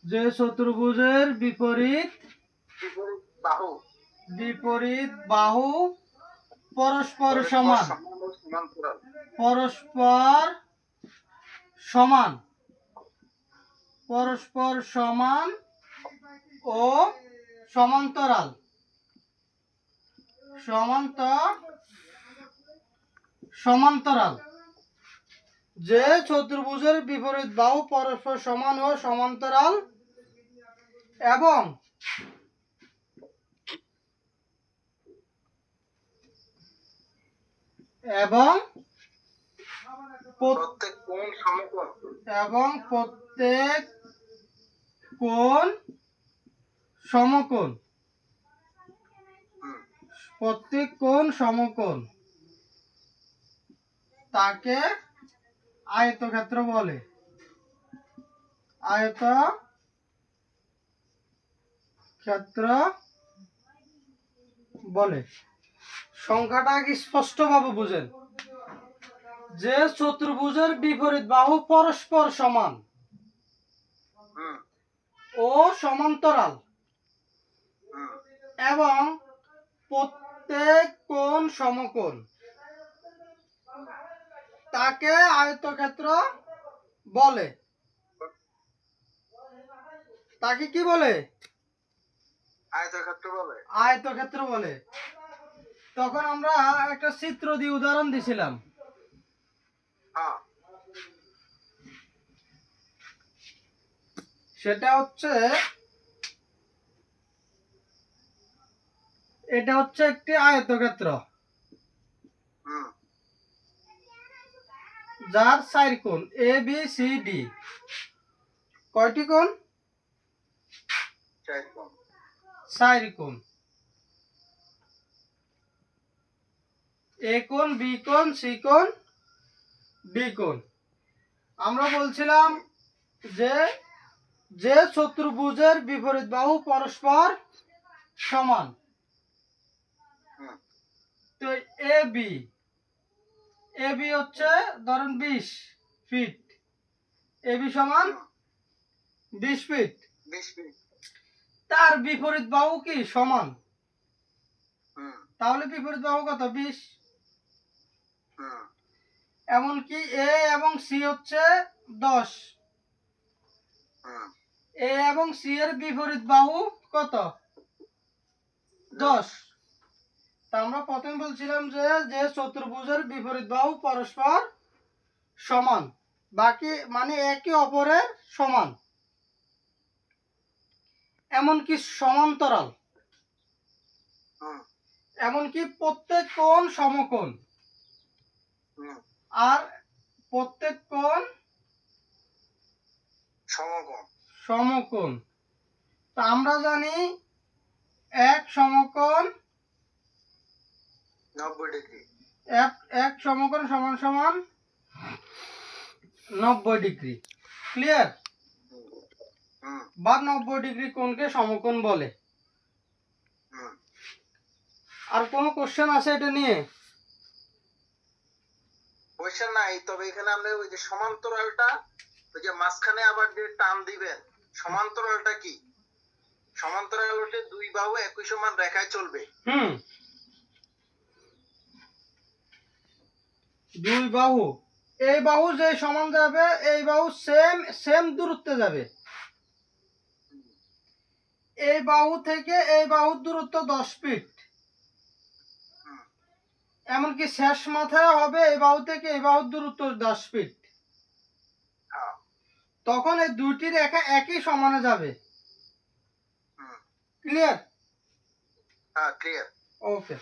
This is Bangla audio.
যে চতুর্ভুজের বিপরীত বাহু পরস্পর সমান ও সমান্তরাল যে চতুর্ভুজের বিপরীত বাহু পরস্পর সমান ও সমান্তরাল এবং প্রত্যেক কোণ সমকোণ তাকে আয়তক্ষেত্র বলে। সংখ্যাটা কি স্পষ্টভাবে বুঝেন? যে চতুর্ভুজের বিপরীত বাহু পরস্পর সমান ও সমান্তরাল এবং প্রত্যেক কোণ সমকোণ তাকে আয়তক্ষেত্র বলে। তাকে কি বলে? আয়তক্ষেত্র বলে। তখন আমরা একটা চিত্র দিয়ে উদাহরণ দিছিলাম। সেটা হচ্ছে এটা হচ্ছে একটি আয়তক্ষেত্র যার 4 কোণ এ বি সি ডি। কয়টি কোণ? 4 কোণ। এ কোণ, বি কোণ, সি কোণ, ডি কোণ। আমরা বলছিলাম যে চতুর্ভুজের বিপরীত বাহু পরস্পর সমান, তো এ বি হচ্ছে ধরেন 20 ফিট, এ বি সমান 20 ফিট। তার বিপরীত বাহু কি সমান, তাহলে বিপরীত বাহু কত? 20। এমনকি এ এবং সি হচ্ছে 10। এ এবং সি এর বিপরীত বাহু কত? 10। তা আমরা প্রথমে বলছিলাম যে চতুর্ভুজের বিপরীত বাহু পরস্পর সমান, বাকি মানে একে অপরের সমান, এমনকি সমান্তরাল, এমনকি প্রত্যেক কোণ সমকোণ আর প্রত্যেক কোণ সমকোণ। তা আমরা জানি এক সমকোণ 90 ডিগ্রি, এক সমকোণ সমান সমান 90 ডিগ্রি। ক্লিয়ার? বা 90 ডিগ্রি কোণকে সমকোণ বলে। আর কোনো কোশ্চেন আছে এটা নিয়ে? কোশ্চেন নাই, তবে এখানে আমরা ওই যে সমান্তরালটা, ওই যে মাঝখানে আবার যে টান দিবেন, সমান্তরালটা কি? সমান্তরাল হচ্ছে দুই বাহু একই সমান রেখায় চলবে। দুই বাহু, এই বাহু যে সমান যাবে এই বাহু সেম দূরত্বে যাবে। এই বাহু থেকে এই বাহুর দূরত্ব 10 ফিট। এমনকি শেষ মাথায় হবে এই বাহু থেকে এই বাহুর দূরত্ব 10 ফিট। তখন এই দুইটি রেখা একই সমানে যাবে। ক্লিয়ার? ক্লিয়ার। ওকে।